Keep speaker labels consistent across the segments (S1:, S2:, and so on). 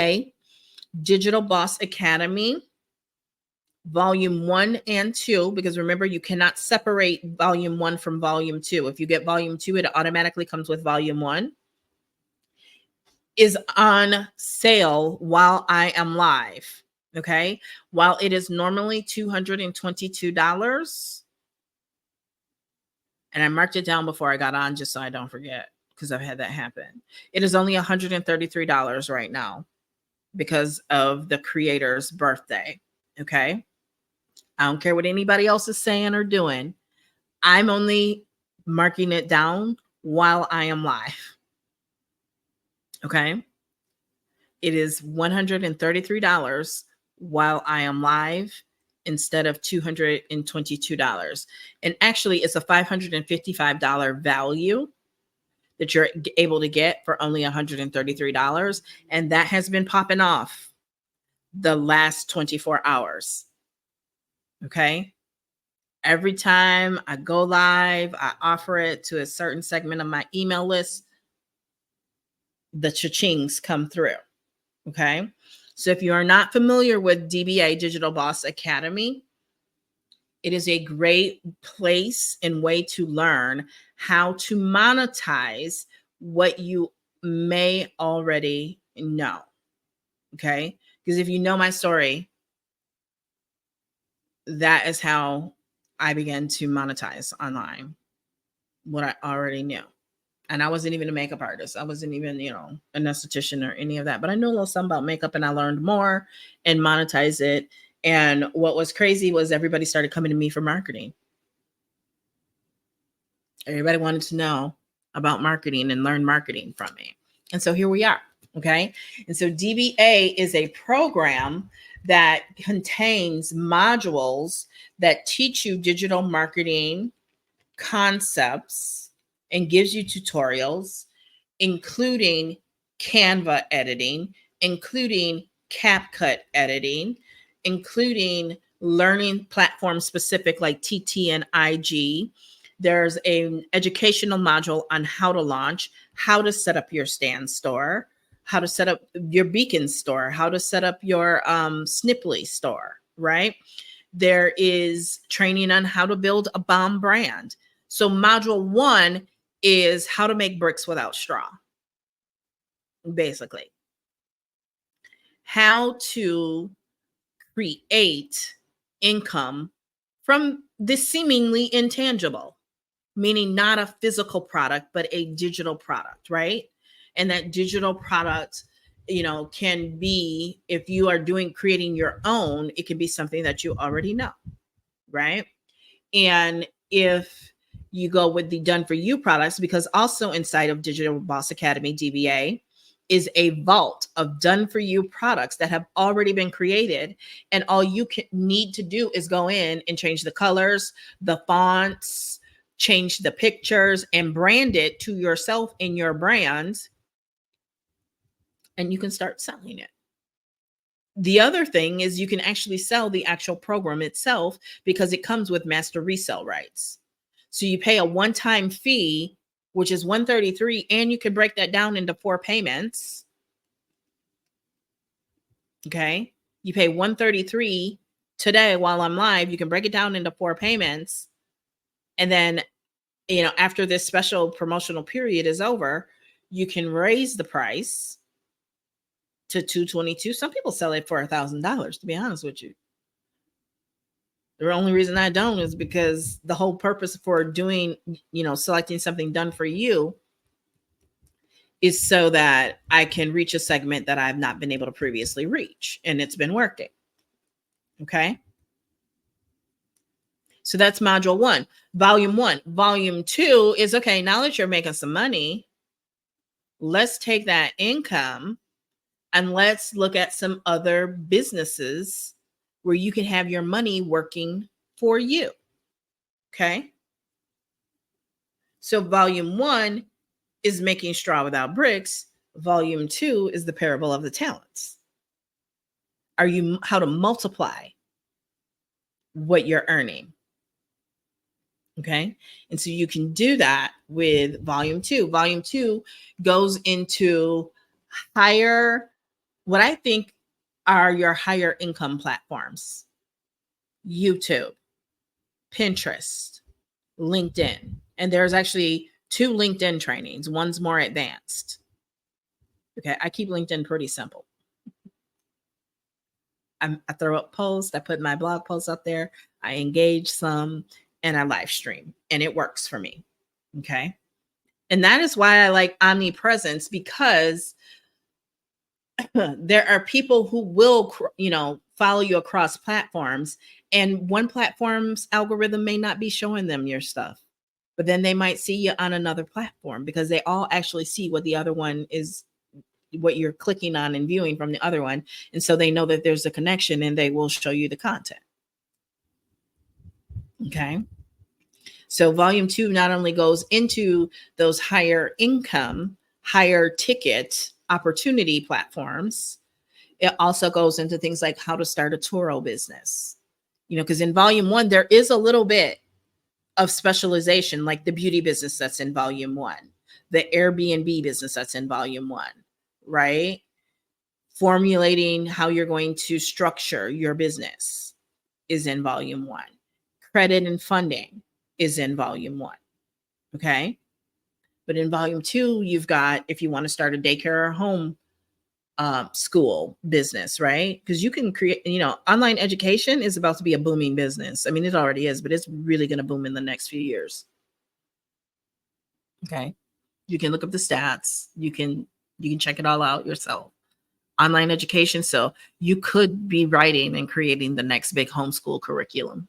S1: DBA, Digital Boss Academy, volume 1 and 2, because remember, you cannot separate volume 1 from volume 2. If you get volume 2, it automatically comes with volume 1, is on sale while I am live. Okay. While it is normally $222, and I marked it down before I got on just so I don't forget, because I've had that happen. It is only $133 right now because of the creator's birthday. Okay. I don't care what anybody else is saying or doing. I'm only marking it down while I am live. Okay. It is $133 while I am live instead of $222. And actually, it's a $555 value that you're able to get for only $133. And that has been popping off the last 24 hours. Okay. Every time I go live, I offer it to a certain segment of my email list, the cha-chings come through. Okay. So if you are not familiar with DBA, Digital Boss Academy, it is a great place and way to learn how to monetize what you may already know. Okay. Because if you know my story, that is how I began to monetize online, what I already knew. And I wasn't even a makeup artist. I wasn't even, an esthetician or any of that. But I know a little something about makeup, and I learned more and monetize it. And what was crazy was everybody started coming to me for marketing. Everybody wanted to know about marketing and learn marketing from me. And so here we are. Okay. And so DBA is a program that contains modules that teach you digital marketing concepts and gives you tutorials, including Canva editing, including CapCut editing, including learning platform specific like TT and IG. There's an educational module on how to launch, how to set up your stand store, how to set up your Beacon store, how to set up your Snipply store, right? There is training on how to build a bomb brand. So module 1 is how to make bricks without straw, basically. How to create income from the seemingly intangible, meaning not a physical product, but a digital product, right? And that digital product, can be, if you are creating your own, it can be something that you already know, right? And if you go with the done for you products, because also inside of Digital Boss Academy, DBA, is a vault of done for you products that have already been created. And all you need to do is go in and change the colors, the fonts, change the pictures, and brand it to yourself in your brand. And you can start selling it. The other thing is you can actually sell the actual program itself because it comes with master resale rights. So you pay a one-time fee, which is $133, and you can break that down into 4 payments. Okay. You pay $133 today while I'm live. You can break it down into 4 payments. And then, after this special promotional period is over, you can raise the price to $222. Some people sell it for $1,000, to be honest with you. The only reason I don't is because the whole purpose for doing, selecting something done for you is so that I can reach a segment that I've not been able to previously reach. And it's been working. Okay. So that's module 1, volume 1. Volume 2 is, okay, now that you're making some money, let's take that income and let's look at some other businesses where you can have your money working for you. Okay. So volume 1 is making straw without bricks. Volume 2 is the parable of the talents. How to multiply what you're earning. Okay. And so you can do that with volume 2. Volume 2 goes into higher what I think are your higher income platforms: YouTube, Pinterest, LinkedIn. And there's actually 2 LinkedIn trainings. One's more advanced. Okay. I keep LinkedIn pretty simple. I throw up posts, I put my blog posts up there, I engage some, and I live stream, and it works for me. Okay. And that is why I like omnipresence, because there are people who will, follow you across platforms, and one platform's algorithm may not be showing them your stuff, but then they might see you on another platform because they all actually see what the other one is, what you're clicking on and viewing from the other one. And so they know that there's a connection and they will show you the content. Okay. So volume 2 not only goes into those higher income, higher ticket opportunity platforms, it also goes into things like how to start a Turo business. Because in volume 1, there is a little bit of specialization, like the beauty business that's in volume 1, the Airbnb business that's in volume 1, right? Formulating how you're going to structure your business is in volume 1. Credit and funding is in volume 1. Okay. But in volume 2, you've got, if you want to start a daycare or home school business, right? Because you can create, online education is about to be a booming business. I mean, it already is, but it's really going to boom in the next few years. Okay. You can look up the stats. You can check it all out yourself. Online education. So you could be writing and creating the next big homeschool curriculum,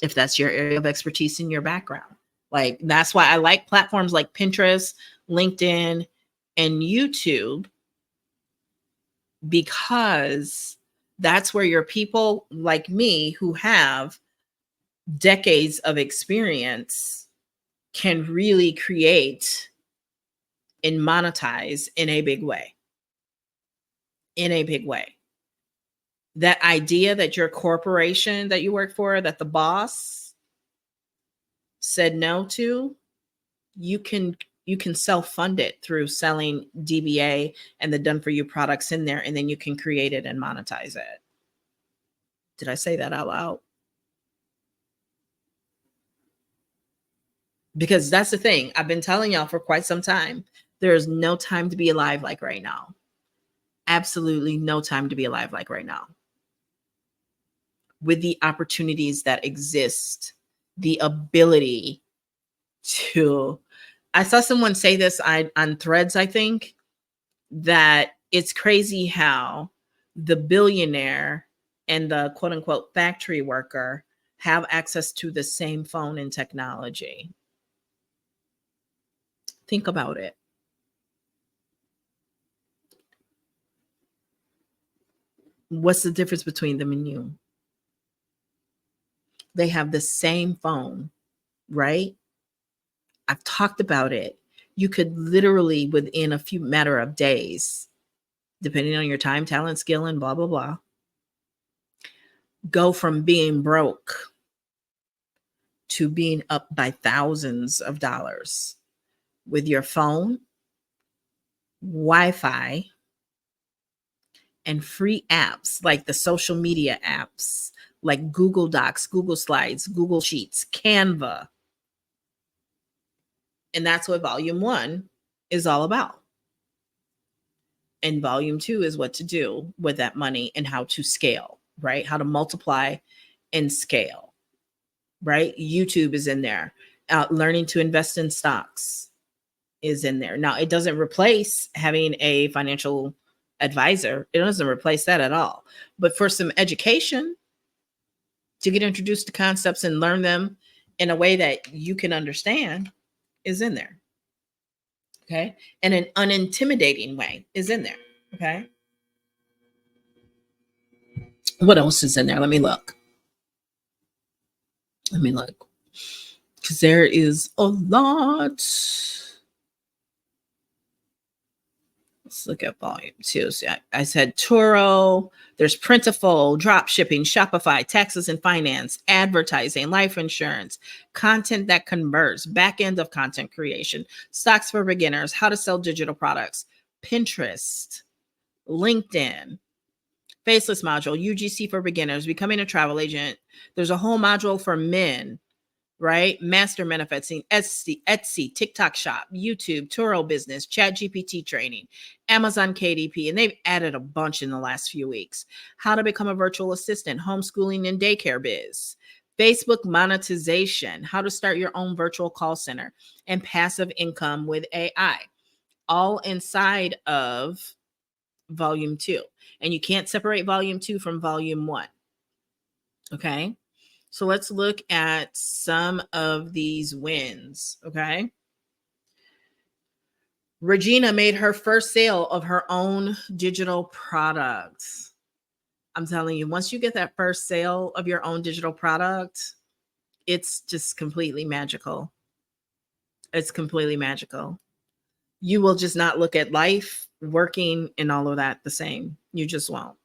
S1: if that's your area of expertise in your background. Like, that's why I like platforms like Pinterest, LinkedIn, and YouTube, because that's where your people like me who have decades of experience can really create and monetize in a big way. In a big way. That idea that your corporation that you work for, that the boss said no to, you can self-fund it through selling DBA and the done for you products in there, and then you can create it and monetize it. Did I say that out loud? Because that's the thing. I've been telling y'all for quite some time. There is no time to be alive like right now. Absolutely no time to be alive like right now. With the opportunities that exist, the ability to, I saw someone say this on Threads, I think, that it's crazy how the billionaire and the quote unquote factory worker have access to the same phone and technology. Think about it. What's the difference between them and you? They have the same phone, right? I've talked about it. You could literally, within a few matter of days, depending on your time, talent, skill, and blah, blah, blah, go from being broke to being up by thousands of dollars with your phone, Wi-Fi, and free apps like the social media apps like Google Docs, Google Slides, Google Sheets, Canva. And that's what volume 1 is all about. And volume 2 is what to do with that money and how to scale, right? How to multiply and scale, right? YouTube is in there. Learning to invest in stocks is in there. Now, it doesn't replace having a financial advisor. It doesn't replace that at all. But for some education, to get introduced to concepts and learn them in a way that you can understand, is in there. Okay. And an unintimidating way is in there. Okay. What else is in there? Let me look. Because there is a lot. Let's look at volume 2. So I said Turo, there's Printful, drop shipping, Shopify, taxes and finance, advertising, life insurance, content that converts, back end of content creation, stocks for beginners, how to sell digital products, Pinterest, LinkedIn, Faceless module, UGC for beginners, becoming a travel agent. There's a whole module for men, right? Master manifesting, Etsy, TikTok shop, YouTube, Turo business, Chat GPT training, Amazon KDP, and they've added a bunch in the last few weeks. How to become a virtual assistant, homeschooling and daycare biz, Facebook monetization, how to start your own virtual call center, and passive income with AI, all inside of volume 2. And you can't separate volume 2 from volume 1. Okay. So let's look at some of these wins. Okay. Regina made her first sale of her own digital products. I'm telling you, once you get that first sale of your own digital product, it's just completely magical. It's completely magical. You will just not look at life, working, and all of that the same. You just won't.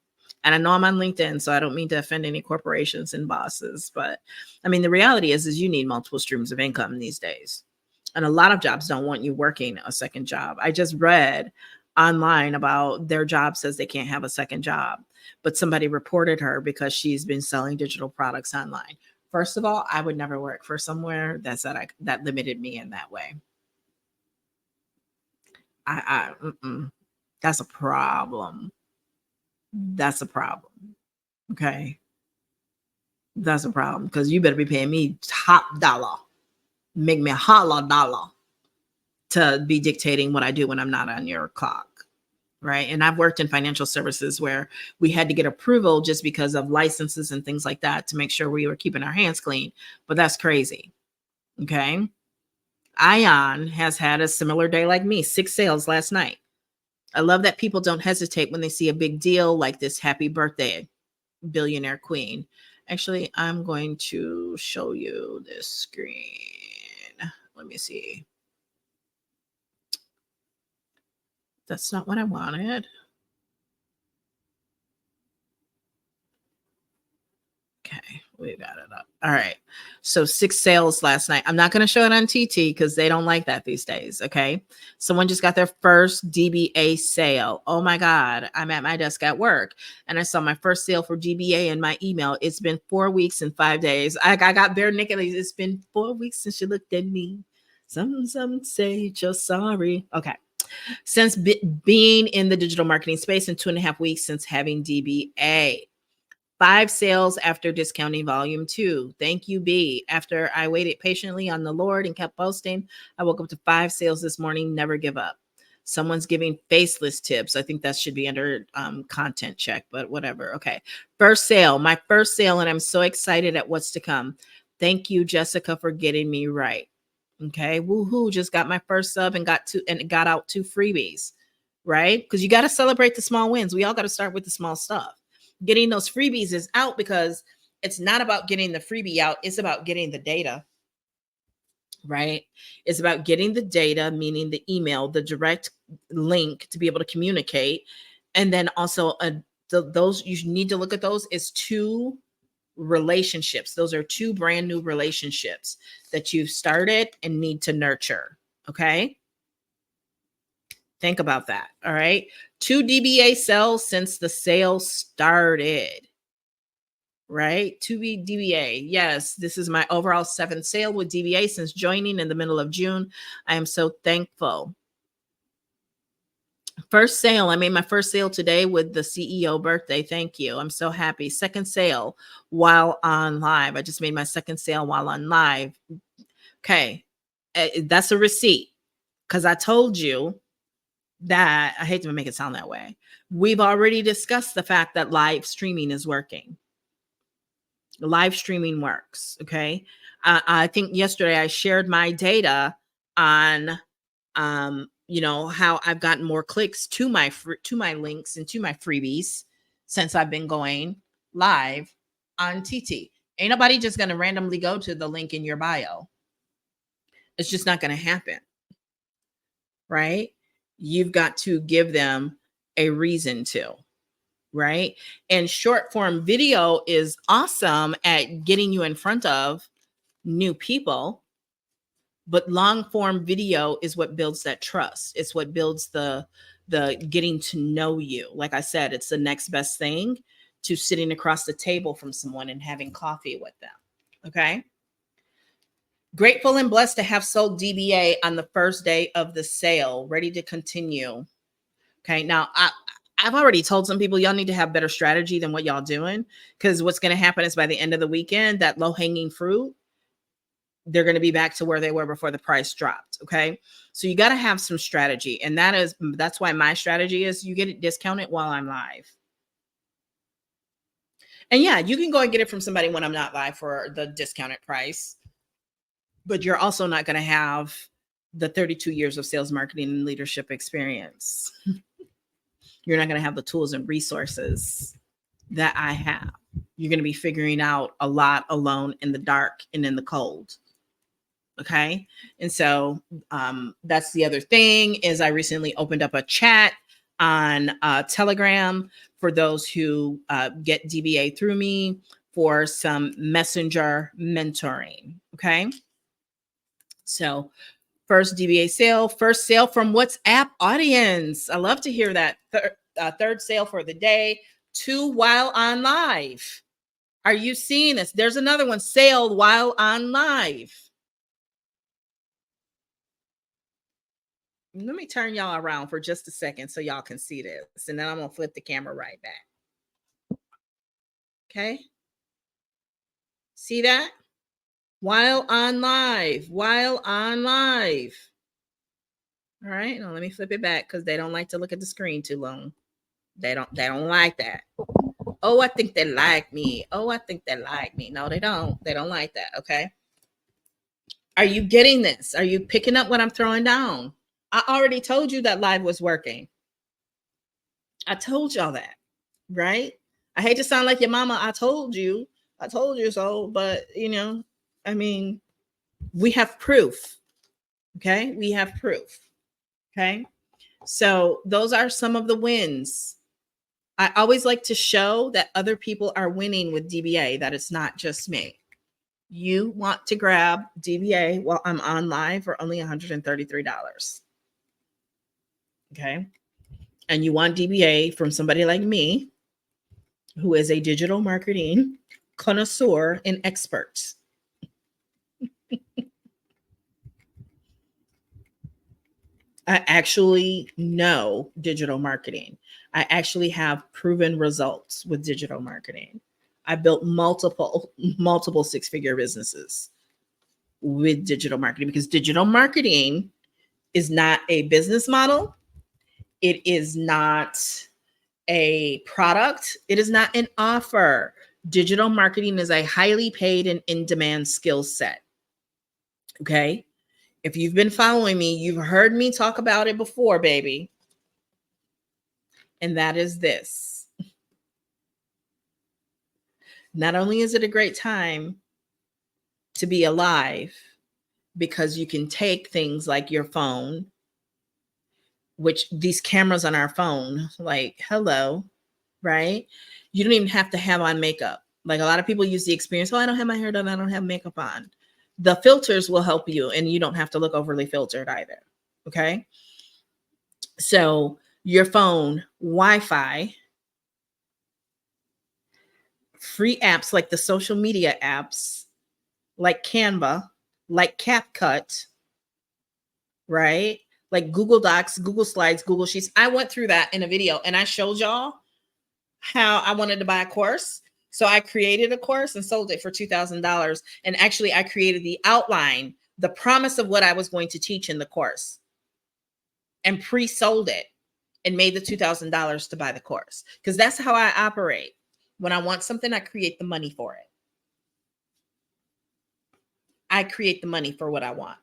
S1: And I know I'm on LinkedIn, so I don't mean to offend any corporations and bosses, but I mean, the reality is you need multiple streams of income these days. And a lot of jobs don't want you working a second job. I just read online about their job says they can't have a second job, but somebody reported her because she's been selling digital products online. First of all, I would never work for somewhere that said that limited me in that way. That's a problem. That's a problem. Okay. That's a problem because you better be paying me top dollar, make me a holla dollar to be dictating what I do when I'm not on your clock. Right. And I've worked in financial services where we had to get approval just because of licenses and things like that to make sure we were keeping our hands clean. But that's crazy. Okay. Ion has had a similar day like me, 6 sales last night. I love that people don't hesitate when they see a big deal like this happy birthday billionaire queen. Actually, I'm going to show you this screen. Let me see. That's not what I wanted. Okay, we got it up. All right. So 6 sales last night. I'm not going to show it on TT because they don't like that these days. Okay. Someone just got their first DBA sale. Oh my God. I'm at my desk at work and I saw my first sale for DBA in my email. It's been 4 weeks and 5 days. I got bare naked. It's been 4 weeks since you looked at me. Some say you're sorry. Okay. Since being in the digital marketing space in 2.5 weeks since having DBA. 5 sales after discounting volume 2. Thank you, B. After I waited patiently on the Lord and kept posting, I woke up to 5 sales this morning. Never give up. Someone's giving faceless tips. I think that should be under content check, but whatever. Okay. First sale, my first sale, and I'm so excited at what's to come. Thank you, Jessica, for getting me right. Okay. Woohoo. Just got my first sub and got out 2 freebies, right? Because you got to celebrate the small wins. We all got to start with the small stuff. Getting those freebies is out because it's not about getting the freebie out. It's about getting the data, right? It's about getting the data, meaning the email, the direct link to be able to communicate. And then also those, you need to look at those as 2 relationships. Those are 2 brand new relationships that you've started and need to nurture. Okay. Think about that. All right. 2 DBA sales since the sale started. Right. 2 DBA. Yes. This is my overall 7th sale with DBA since joining in the middle of June. I am so thankful. First sale. I made my first sale today with the CEO birthday. Thank you. I'm so happy. Second sale while on live. I just made my second sale while on live. Okay. That's a receipt because I told you that I hate to make it sound that way. We've already discussed the fact that live streaming is working. Live streaming works. Okay. I think yesterday I shared my data on, how I've gotten more clicks to my links and to my freebies since I've been going live on TT. Ain't nobody just going to randomly go to the link in your bio. It's just not going to happen. Right. You've got to give them a reason to, right? And short form video is awesome at getting you in front of new people, but long form video is what builds that trust. It's what builds the the getting to know you. Like I said, it's the next best thing to sitting across the table from someone and having coffee with them. Okay. Grateful and blessed to have sold DBA on the first day of the sale, ready to continue. Okay. Now, I've already told some people y'all need to have better strategy than what y'all doing, because what's going to happen is by the end of the weekend, that low hanging fruit, they're going to be back to where they were before the price dropped. Okay. So you got to have some strategy. And that's why my strategy is you get it discounted while I'm live. And yeah, you can go and get it from somebody when I'm not live for the discounted price, but you're also not going to have the 32 years of sales, marketing, and leadership experience. You're not going to have the tools and resources that I have. You're going to be figuring out a lot alone in the dark and in the cold. Okay. And so that's the other thing is I recently opened up a chat on Telegram for those who get DBA through me for some messenger mentoring. Okay. So first DBA sale, first sale from WhatsApp audience. I love to hear that. Third sale for the day, 2 while on live. Are you seeing this? There's another one, sale while on live. Let me turn y'all around for just a second so y'all can see this. And then I'm going to flip the camera right back. Okay. See that? While on live. While on live. All right. Now let me flip it back because they don't like to look at the screen too long. They don't like that. Oh, I think they like me. Oh, I think they like me. No, they don't. They don't like that. Okay. Are you getting this? Are you picking up what I'm throwing down? I already told you that live was working. I told y'all that, right? I hate to sound like your mama. I told you so, but I mean, we have proof. Okay. We have proof. Okay. So those are some of the wins. I always like to show that other people are winning with DBA, that it's not just me. You want to grab DBA while I'm on live for only $133. Okay. And you want DBA from somebody like me, who is a digital marketing connoisseur and expert. I actually know digital marketing. I actually have proven results with digital marketing. I built multiple 6-figure businesses with digital marketing, because digital marketing is not a business model. It is not a product. It is not an offer. Digital marketing is a highly paid and in-demand skill set. Okay. If you've been following me, you've heard me talk about it before, baby. And that is this. Not only is it a great time to be alive, because you can take things like your phone, which these cameras on our phone, like, hello, right? You don't even have to have on makeup. Like a lot of people use the experience, oh, I don't have my hair done, I don't have makeup on. The filters will help you, and you don't have to look overly filtered either. Okay. So your phone, Wi-Fi, free apps like the social media apps, like Canva, like CapCut, right? Like Google Docs, Google Slides, Google Sheets. I went through that in a video and I showed y'all how I wanted to buy a course. So I created a course and sold it for $2,000. And actually, I created the outline, the promise of what I was going to teach in the course, and pre-sold it and made the $2,000 to buy the course. Because that's how I operate. When I want something, I create the money for it. I create the money for what I want.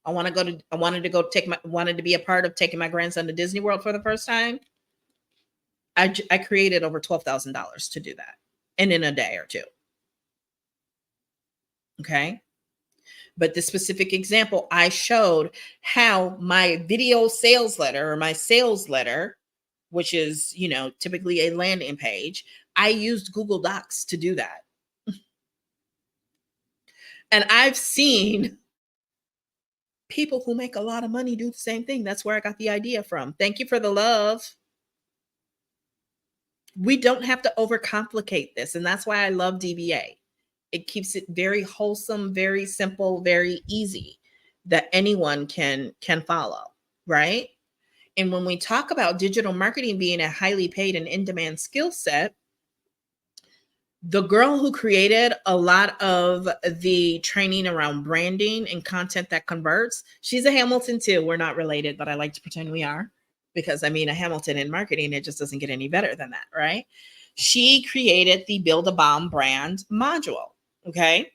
S1: I wanted to be a part of taking my grandson to Disney World for the first time. I created over $12,000 to do that, and in a day or two. Okay. But the specific example, I showed how my video sales letter, or my sales letter, which is, typically a landing page, I used Google Docs to do that. And I've seen people who make a lot of money do the same thing. That's where I got the idea from. Thank you for the love. We don't have to overcomplicate this. And that's why I love DBA. It keeps it very wholesome, very simple, very easy that anyone can follow, right? And when we talk about digital marketing being a highly paid and in-demand skill set, the girl who created a lot of the training around branding and content that converts, she's a Hamilton too. We're not related, but I like to pretend we are, because I mean, a Hamilton in marketing, it just doesn't get any better than that, right? She created the Build a Bomb brand module. Okay.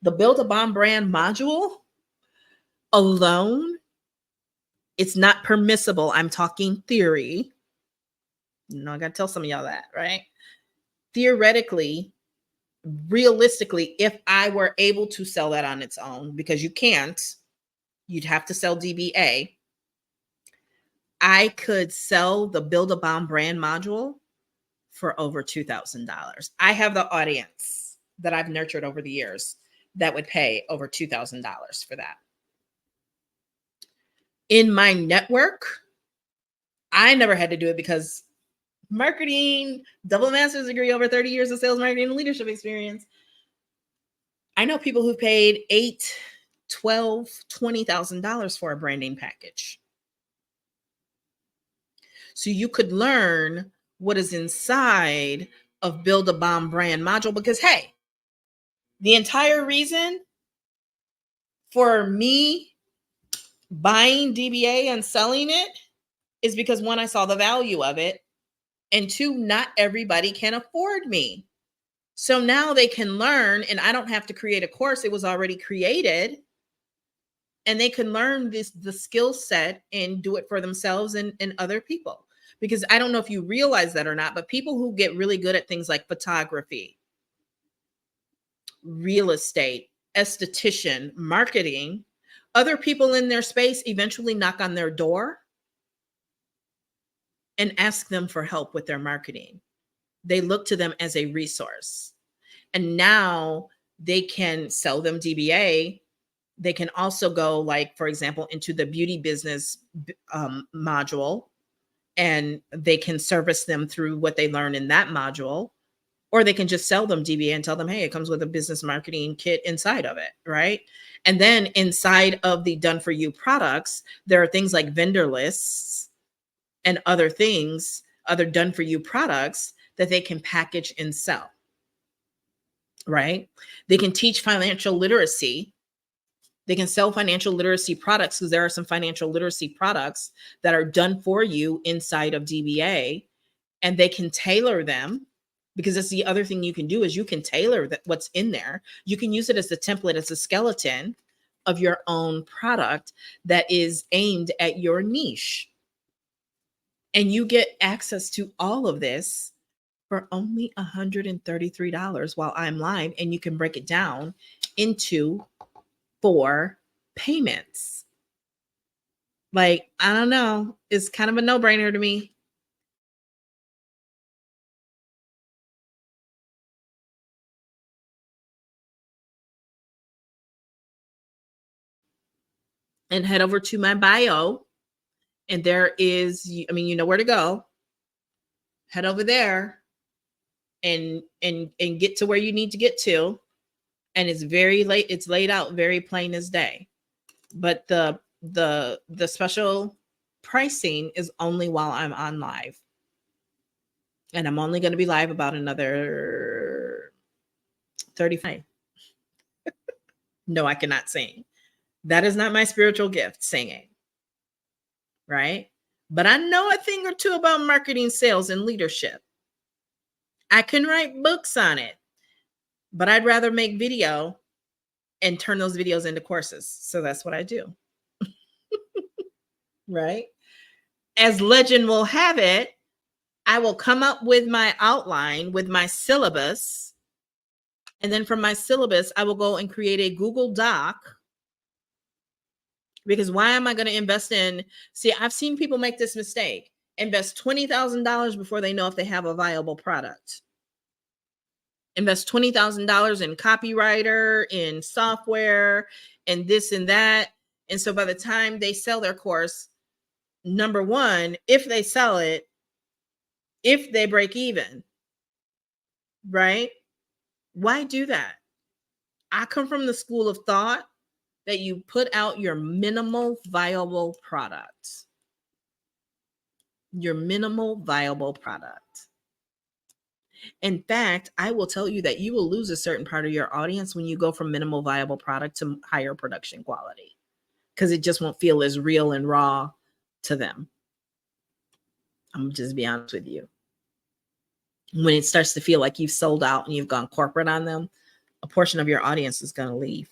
S1: The Build a Bomb brand module alone, it's not permissible. I'm talking theory. I got to tell some of y'all that, right? Theoretically, realistically, if I were able to sell that on its own, because you can't, you'd have to sell DBA. I could sell the Build a Bomb brand module for over $2,000. I have the audience that I've nurtured over the years that would pay over $2,000 for that. In my network, I never had to do it because marketing, double master's degree, over 30 years of sales, marketing, and leadership experience. I know people who paid $8,000, $12,000, $20,000 for a branding package. So you could learn what is inside of Build a Bomb brand module, because hey, the entire reason for me buying DBA and selling it is because one, I saw the value of it, and two, not everybody can afford me. So now they can learn, and I don't have to create a course. It was already created, and they can learn the skill set and do it for themselves and other people. Because I don't know if you realize that or not, but people who get really good at things like photography, real estate, esthetician, marketing, other people in their space eventually knock on their door and ask them for help with their marketing. They look to them as a resource. And now they can sell them DBA. They can also go, like, for example, into the beauty business module, and they can service them through what they learn in that module. Or they can just sell them DBA and tell them, hey, it comes with a business marketing kit inside of it, right? And then inside of the Done For You products, there are things like vendor lists and other things, other Done For You products that they can package and sell, right? They can teach financial literacy. They can sell financial literacy products, because there are some financial literacy products that are done for you inside of DBA, and they can tailor them, because that's the other thing you can do is you can tailor what's in there. You can use it as a template, as a skeleton of your own product that is aimed at your niche. And you get access to all of this for only $133 while I'm live, and you can break it down into 4 payments. Like, I don't know, it's kind of a no-brainer to me. And head over to my bio, and there is, I mean, you know where to go. Head over there and get to where you need to get to. And it's very late. It's laid out very plain as day. But the special pricing is only while I'm on live. And I'm only going to be live about another 35. No, I cannot sing. That is not my spiritual gift, singing. Right? But I know a thing or two about marketing, sales, and leadership. I can write books on it, but I'd rather make video and turn those videos into courses. So that's what I do. Right? As legend will have it, I will come up with my outline, with my syllabus. And then from my syllabus, I will go and create a Google Doc. Because why am I going to invest in? See, I've seen people make this mistake. Invest $20,000 before they know if they have a viable product. Invest $20,000 in copywriter, in software, and this and that. And so by the time they sell their course, number one, if they sell it, if they break even, right? Why do that? I come from the school of thought that you put out your minimal viable product. Your minimal viable product. In fact, I will tell you that you will lose a certain part of your audience when you go from minimal viable product to higher production quality, because it just won't feel as real and raw to them. I'm just be honest with you. When it starts to feel like you've sold out and you've gone corporate on them, a portion of your audience is going to leave.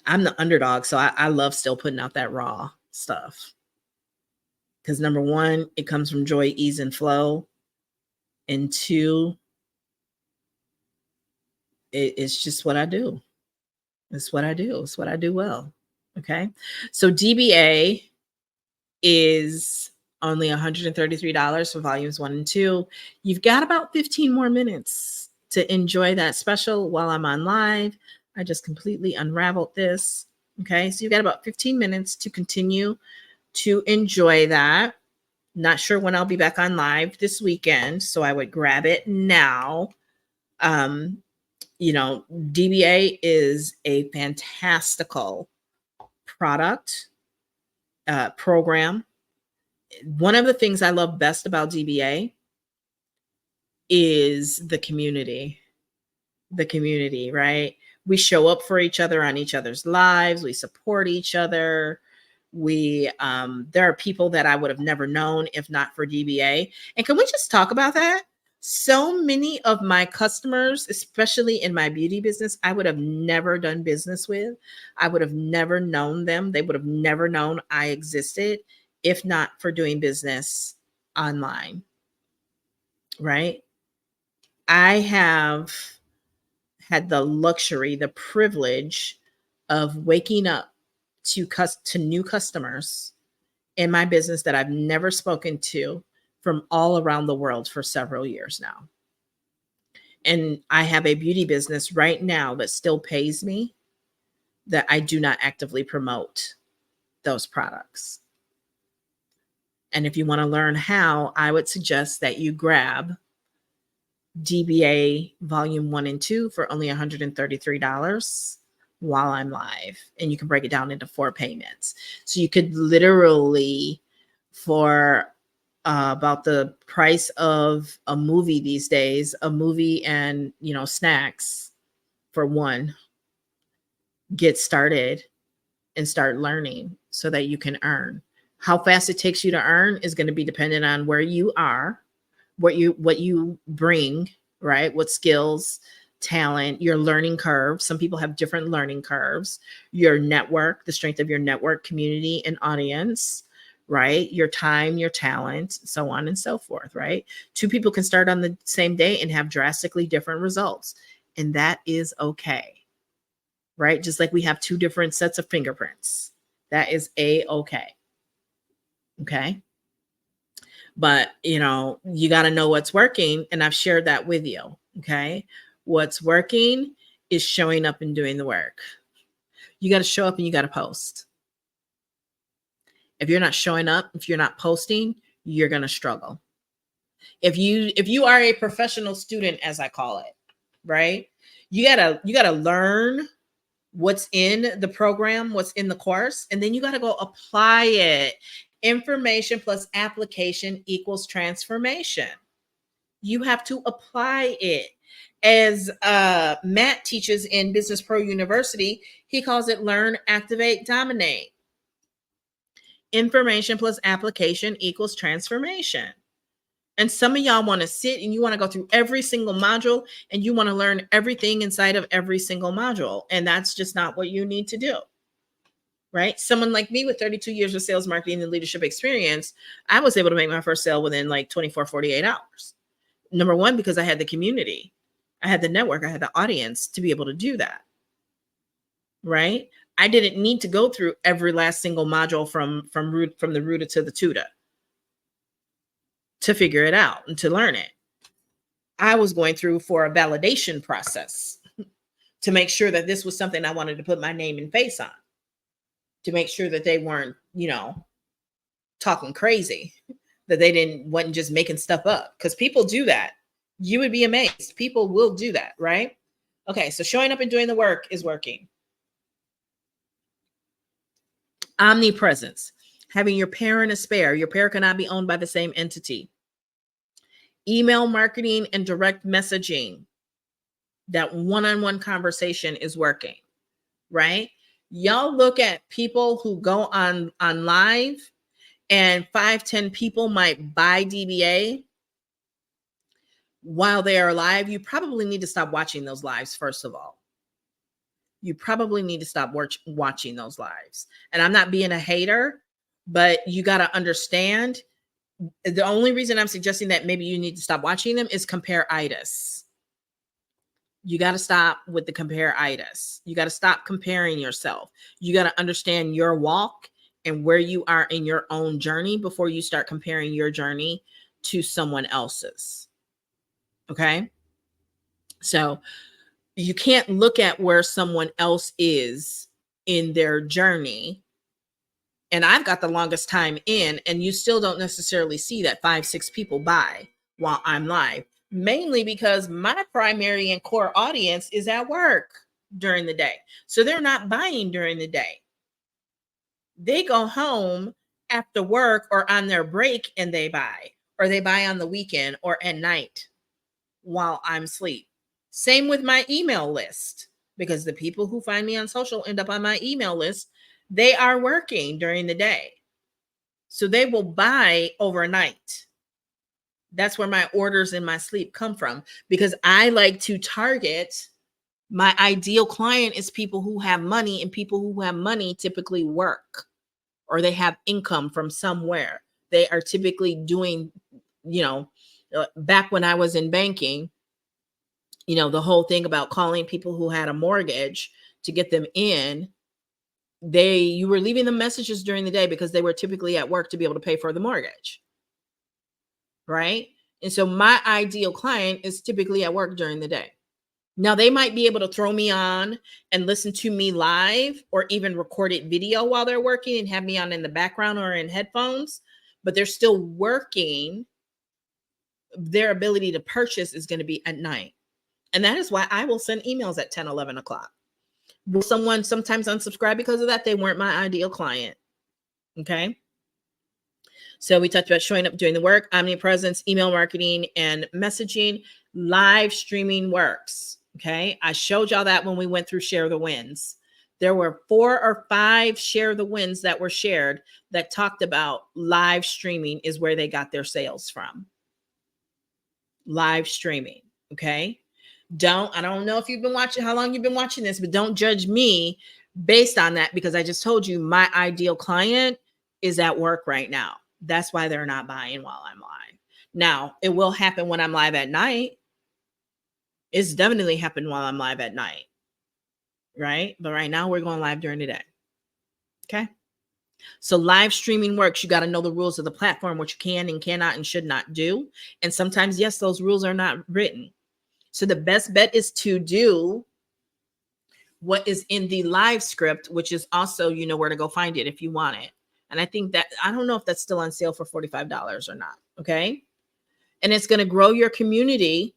S1: I'm the underdog, so I love still putting out that raw stuff. Because number one, it comes from joy, ease, and flow. And two, it's just what I do. It's what I do. It's what I do well. Okay. So DBA is only $133 for volumes 1 and 2. You've got about 15 more minutes to enjoy that special while I'm on live. I just completely unraveled this. Okay. So you've got about 15 minutes to continue to enjoy that. Not sure when I'll be back on live this weekend, so I would grab it now. DBA is a fantastical product, program. One of the things I love best about DBA is the community. The community, right? We show up for each other on each other's lives. We support each other. There are people that I would have never known if not for DBA. And can we just talk about that? So many of my customers, especially in my beauty business, I would have never done business with. I would have never known them. They would have never known I existed if not for doing business online, right? I have had the luxury, the privilege of waking up to new customers in my business that I've never spoken to from all around the world for several years now. And I have a beauty business right now that still pays me that I do not actively promote those products. And if you want to learn how, I would suggest that you grab DBA Volume 1 and 2 for only $133 while I'm live. And you can break it down into 4 payments. So you could literally, for about the price of a movie these days, a movie and, snacks for one, get started and start learning so that you can earn. How fast it takes you to earn is going to be dependent on where you are, what you bring, right? What skills, talent, your learning curve. Some people have different learning curves. Your network, the strength of your network, community, and audience, right? Your time, your talent, so on and so forth, right? 2 people can start on the same day and have drastically different results. And that is okay, right? Just like we have 2 different sets of fingerprints. That is a-okay. Okay. But, you got to know what's working. And I've shared that with you. Okay. What's working is showing up and doing the work. You got to show up and you got to post. If you're not showing up, if you're not posting, you're going to struggle. If you are a professional student, as I call it, right? You gotta learn what's in the program, what's in the course, and then you got to go apply it. Information plus application equals transformation. You have to apply it. As Matt teaches in Business Pro University, he calls it learn, activate, dominate. Information plus application equals transformation. And some of y'all want to sit and you want to go through every single module and you want to learn everything inside of every single module. And that's just not what you need to do, right? Someone like me with 32 years of sales, marketing, and leadership experience, I was able to make my first sale within like 24, 48 hours. Number one, because I had the community, I had the network, I had the audience to be able to do that, right? I didn't need to go through every last single module from the rooter to the tutor to figure it out and to learn it. I was going through for a validation process to make sure that this was something I wanted to put my name and face on, to make sure that they weren't, talking crazy, that they wasn't just making stuff up, because people do that. You would be amazed. People will do that, right? Okay, so showing up and doing the work is working. Omnipresence, having your pair and a spare. Your pair cannot be owned by the same entity. Email marketing and direct messaging. That one-on-one conversation is working, right? Y'all look at people who go on live, and 5-10 people might buy DBA while they are live. You probably need to stop watching those lives. First of all, you probably need to stop watching those lives. And I'm not being a hater, but you got to understand, the only reason I'm suggesting that maybe you need to stop watching them is compare-itis. You got to stop with the compare-itis. You got to stop comparing yourself. You got to understand your walk and where you are in your own journey before you start comparing your journey to someone else's. Okay? So you can't look at where someone else is in their journey. And I've got the longest time in, and you still don't necessarily see that 5-6 people buy while I'm live, mainly because my primary and core audience is at work during the day. So they're not buying during the day. They go home after work or on their break and they buy, or they buy on the weekend or at night while I'm asleep. Same with my email list, because the people who find me on social end up on my email list. They are working during the day. So they will buy overnight. That's where my orders in my sleep come from, because I like to target my ideal client is people who have money, and people who have money typically work, or they have income from somewhere. They are typically doing, back when I was in banking, the whole thing about calling people who had a mortgage to get them in, you were leaving them messages during the day because they were typically at work to be able to pay for the mortgage. Right? And so my ideal client is typically at work during the day. Now, they might be able to throw me on and listen to me live, or even recorded video while they're working and have me on in the background or in headphones, but they're still working. Their ability to purchase is going to be at night. And that is why I will send emails at 10, 11 o'clock. Will someone sometimes unsubscribe because of that? They weren't my ideal client. Okay. So we talked about showing up, doing the work, omnipresence, email marketing, and messaging. Live streaming works. Okay. I showed y'all that when we went through Share the Wins. There were 4 or 5 Share the Wins that were shared that talked about live streaming is where they got their sales from. Live streaming. Okay. I don't know if you've been watching, how long you've been watching this, but don't judge me based on that, because I just told you my ideal client is at work right now. That's why they're not buying while I'm live. Now, it will happen when I'm live at night. It's definitely happened while I'm live at night, right? But right now we're going live during the day. Okay. So live streaming works. You got to know the rules of the platform, what you can and cannot and should not do. And sometimes, yes, those rules are not written. So the best bet is to do what is in the live script, which is also, you know where to go find it if you want it. And I think that, I don't know if that's still on sale for $45 or not. Okay. And it's going to grow your community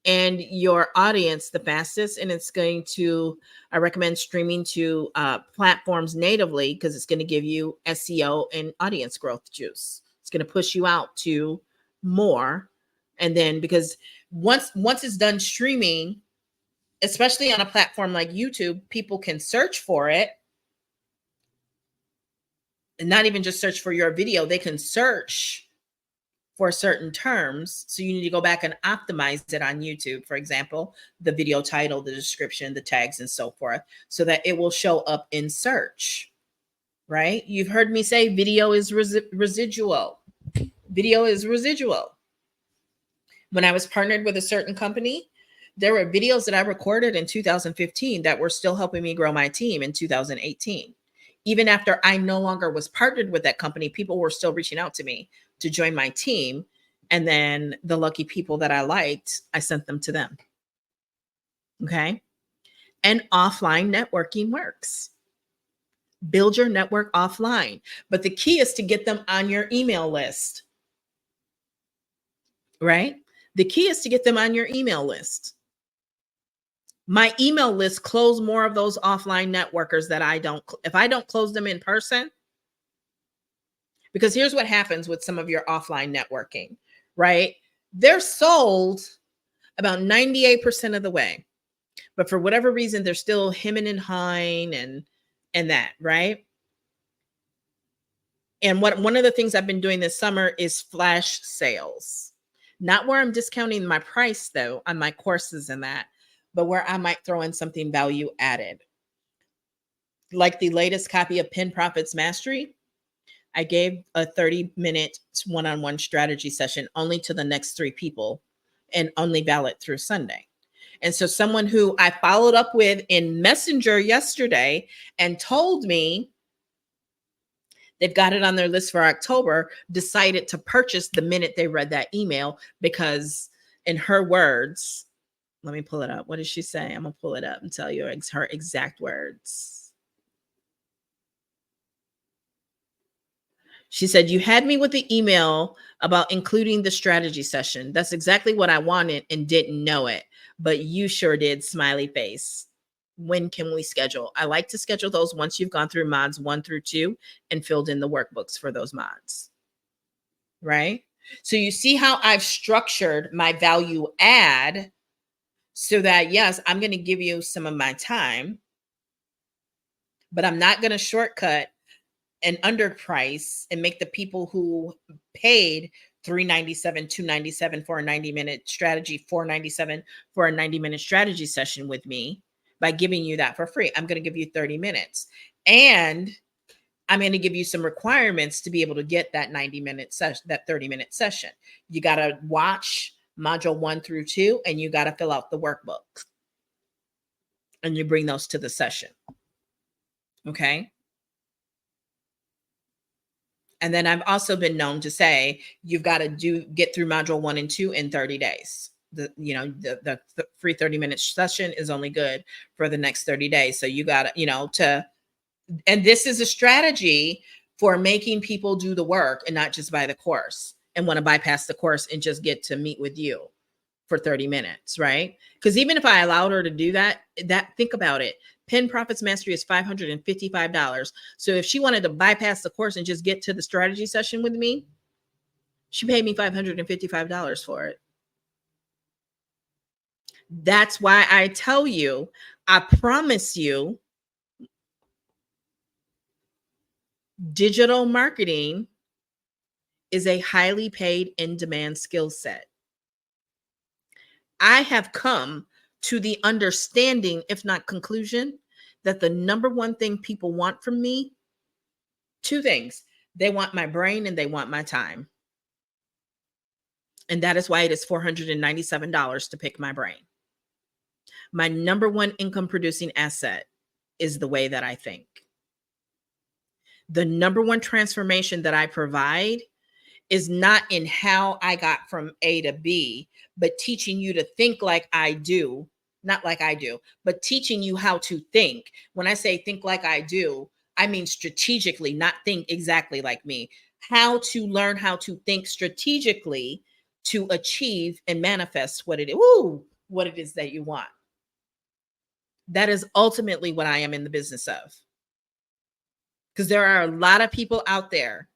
S1: and your audience the fastest. And it's going to, I recommend streaming to platforms natively, because it's going to give you SEO and audience growth juice. It's going to push you out to more. And then, because once it's done streaming, especially on a platform like YouTube, people can search for it, and not even just search for your video. They can search for certain terms. So you need to go back and optimize it on YouTube, for example, the video title, the description, the tags, and so forth, so that it will show up in search, right? You've heard me say video is residual. Video is residual. When I was partnered with a certain company, there were videos that I recorded in 2015 that were still helping me grow my team in 2018. Even after I no longer was partnered with that company, people were still reaching out to me to join my team. And then the lucky people that I liked, I sent them to them. Okay. And offline networking works. Build your network offline. But the key is to get them on your email list, right? The key is to get them on your email list. My email list close more of those offline networkers that if I don't close them in person, because here's what happens with some of your offline networking, right? They're sold about 98% of the way, but for whatever reason, they're still hemming and hawing and that, right? And one of the things I've been doing this summer is flash sales. Not where I'm discounting my price though on my courses and that, but where I might throw in something value added. Like the latest copy of Pen Profits Mastery, I gave a 30-minute one-on-one strategy session only to the next 3 people and only valid through Sunday. And so someone who I followed up with in Messenger yesterday and told me they've got it on their list for October, decided to purchase the minute they read that email because, in her words, let me pull it up. What did she say? I'm going to pull it up and tell you her exact words. She said, "You had me with the email about including the strategy session. That's exactly what I wanted and didn't know it, but you sure did, smiley face. When can we schedule? I like to schedule those once you've gone through mods 1 through 2 and filled in the workbooks for those mods." Right? So you see how I've structured my value add so that, yes, I'm going to give you some of my time, but I'm not going to shortcut and underprice and make the people who paid $397, $297 for a 90-minute strategy, $497 for a 90-minute strategy session with me by giving you that for free. I'm going to give you 30 minutes. And I'm going to give you some requirements to be able to get that 90-minute session, that 30-minute session. You got to watch module 1 through 2, and you got to fill out the workbook. And you bring those to the session. Okay. And then I've also been known to say, you've got to get through module 1 and 2 in 30 days. The free 30-minute session is only good for the next 30 days. So you got to, and this is a strategy for making people do the work and not just buy the course and want to bypass the course and just get to meet with you for 30 minutes, right? Because even if I allowed her to do that, think about it. Pen Profits Mastery is $555. So if she wanted to bypass the course and just get to the strategy session with me, she paid me $555 for it. That's why I tell you, I promise you, digital marketing is a highly paid in-demand skill set. I have come to the understanding, if not conclusion, that the number one thing people want from me, 2 things. They want my brain and they want my time. And that is why it is $497 to pick my brain. My number one income producing asset is the way that I think. The number one transformation that I provide is not in how I got from A to B, but teaching you to think like I do, not like I do, but teaching you how to think. When I say think like I do, I mean strategically, not think exactly like me. How to learn how to think strategically to achieve and manifest what it is that you want. That is ultimately what I am in the business of. Because there are a lot of people out there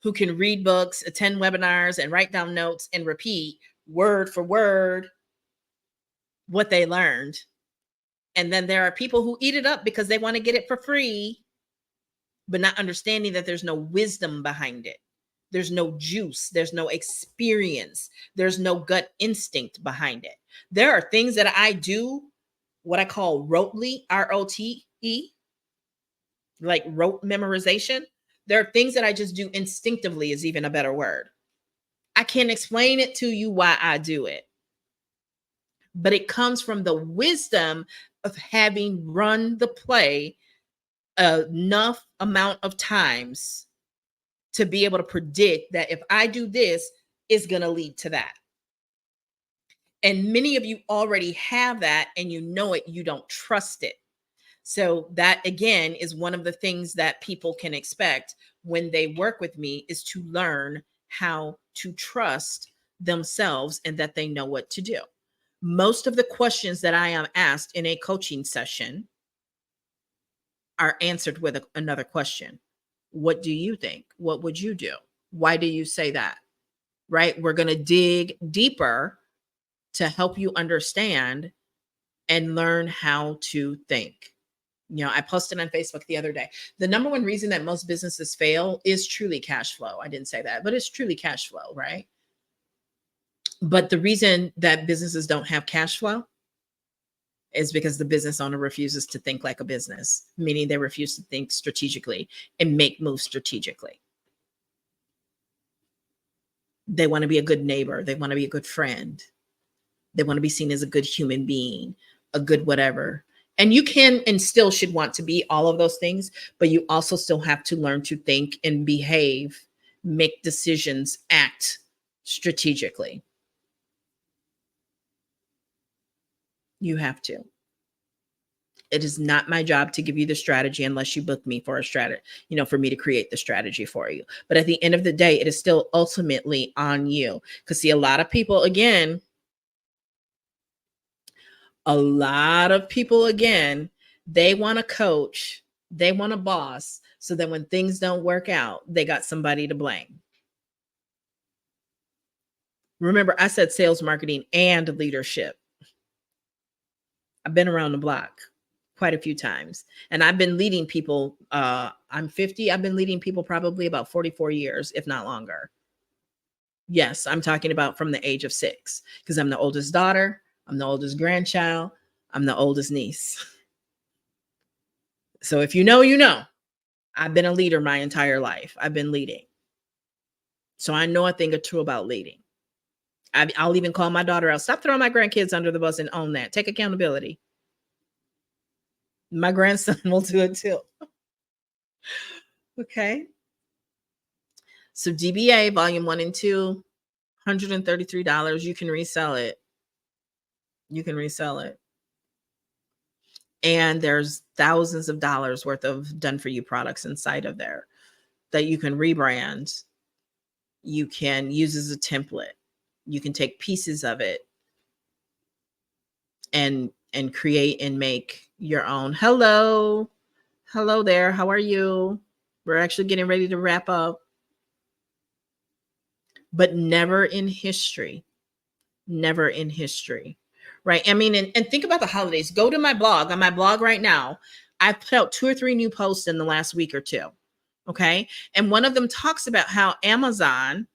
S1: who can read books, attend webinars, and write down notes and repeat word for word what they learned. And then there are people who eat it up because they want to get it for free, but not understanding that there's no wisdom behind it. There's no juice. There's no experience. There's no gut instinct behind it. There are things that I do, what I call rotely, R-O-T-E, like rote memorization. There are things that I just do instinctively, is even a better word. I can't explain it to you why I do it, but it comes from the wisdom of having run the play enough amount of times to be able to predict that if I do this, it's going to lead to that. And many of you already have that and you know it, you don't trust it. So that again is one of the things that people can expect when they work with me, is to learn how to trust themselves and that they know what to do. Most of the questions that I am asked in a coaching session are answered with another question. What do you think? What would you do? Why do you say that? Right? We're going to dig deeper to help you understand and learn how to think. You know, I posted on Facebook the other day, the number one reason that most businesses fail is truly cash flow. I didn't say that, but it's truly cash flow, right? But the reason that businesses don't have cash flow is because the business owner refuses to think like a business, meaning they refuse to think strategically and make moves strategically. They want to be a good neighbor. They want to be a good friend. They want to be seen as a good human being, a good whatever. And you can and still should want to be all of those things, but you also still have to learn to think and behave, make decisions, act strategically. You have to. It is not my job to give you the strategy unless you book me for a strategy, you know, for me to create the strategy for you. But at the end of the day, it is still ultimately on you. Because see, a lot of people, again, they want a coach, they want a boss, so that when things don't work out, they got somebody to blame. Remember, I said sales, marketing, and leadership. I've been around the block quite a few times, and I've been leading people. I'm 50. I've been leading people probably about 44 years, if not longer. Yes, I'm talking about from the age of 6, because I'm the oldest daughter, I'm the oldest grandchild, I'm the oldest niece. So if you know, you know. I've been a leader my entire life. I've been leading. So I know a thing or two about leading. I'll even call my daughter out. Stop throwing my grandkids under the bus and own that. Take accountability. My grandson will do it too. Okay. So DBA volume 1 and 2, $133. You can resell it. You can resell it. And there's thousands of dollars worth of done for you products inside of there that you can rebrand. You can use as a template. You can take pieces of it and create and make your own. Hello there, how are you? We're actually getting ready to wrap up. But never in history, right? I mean, and think about the holidays. Go to my blog. On my blog right now, I've put out 2 or 3 new posts in the last week or 2. Okay. And one of them talks about how Amazon,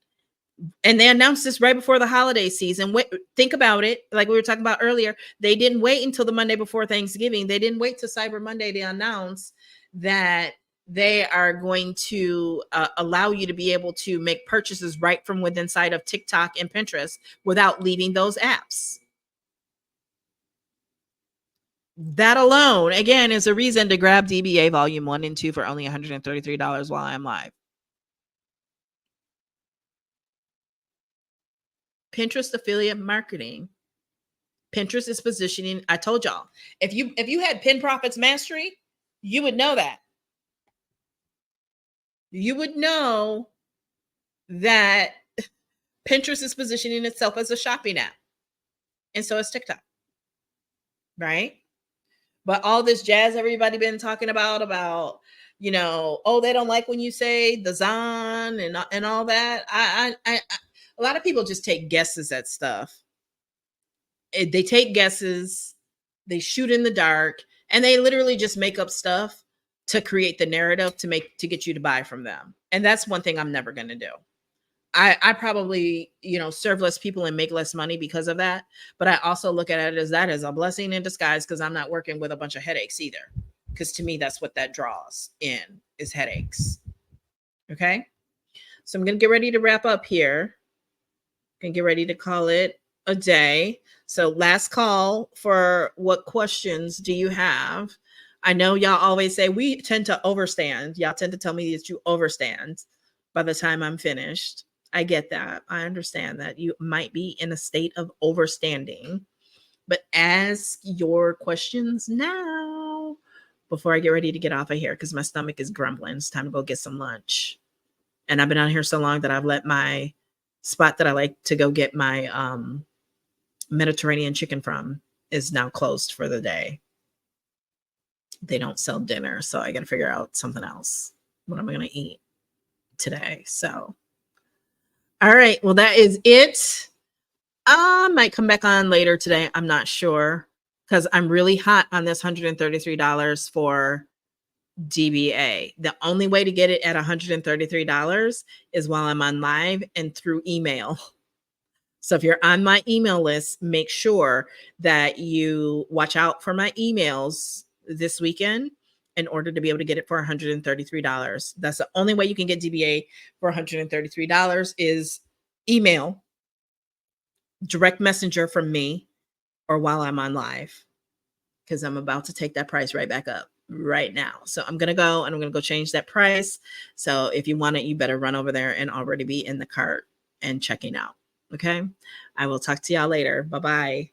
S1: and they announced this right before the holiday season. Think about it. Like we were talking about earlier, they didn't wait until the Monday before Thanksgiving. They didn't wait till Cyber Monday to announce that they are going to allow you to be able to make purchases right from within inside of TikTok and Pinterest without leaving those apps. That alone, again, is a reason to grab DBA volume 1 and 2 for only $133 while I'm live. Pinterest affiliate marketing. Pinterest is positioning. I told y'all, if you had Pin Profits Mastery, you would know that. You would know that Pinterest is positioning itself as a shopping app. And so is TikTok. Right? But all this jazz everybody been talking about, you know, oh, they don't like when you say the Zon and all that. I a lot of people just take guesses at stuff. They take guesses, they shoot in the dark, and they literally just make up stuff to create the narrative to get you to buy from them. And that's one thing I'm never going to do. I probably, you know, serve less people and make less money because of that. But I also look at it as that as a blessing in disguise, because I'm not working with a bunch of headaches either. Because to me, that's what that draws in, is headaches. Okay. So I'm going to get ready to wrap up here. And get ready to call it a day. So last call for what questions do you have? I know y'all always say we tend to overstand. Y'all tend to tell me that you overstand by the time I'm finished. I get that. I understand that you might be in a state of overstanding, but ask your questions now before I get ready to get off of here because my stomach is grumbling. It's time to go get some lunch. And I've been out here so long that I've let my spot that I like to go get my Mediterranean chicken from is now closed for the day. They don't sell dinner, so I got to figure out something else. What am I going to eat today? So, all right. Well, that is it. I might come back on later today. I'm not sure because I'm really hot on this $133 for DBA. The only way to get it at $133 is while I'm on live and through email. So if you're on my email list, make sure that you watch out for my emails this weekend in order to be able to get it for $133. That's the only way you can get DBA for $133 is email, direct messenger from me, or while I'm on live, because I'm about to take that price right back up right now. So I'm going to go and I'm going to go change that price. So if you want it, you better run over there and already be in the cart and checking out. Okay. I will talk to y'all later. Bye-bye.